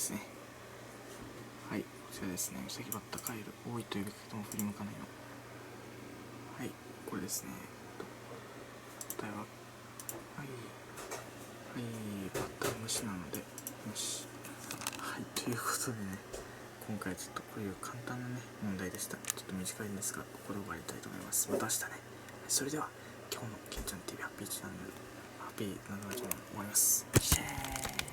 ですね。はい、こちらですね。ウサギバッタカエル、多いというべきとも振り向かないの。はい、これですね。答えは、はい、バッタは虫なので、虫。はい、ということでね、今回ちょっとこういう簡単なね、問題でした。ちょっと短いんですが、ここで終わりたいと思います。また明日ね。それでは、今日のケンちゃん TV ハッピーチャンネル、ハッピーなどの終わります。シェーイ。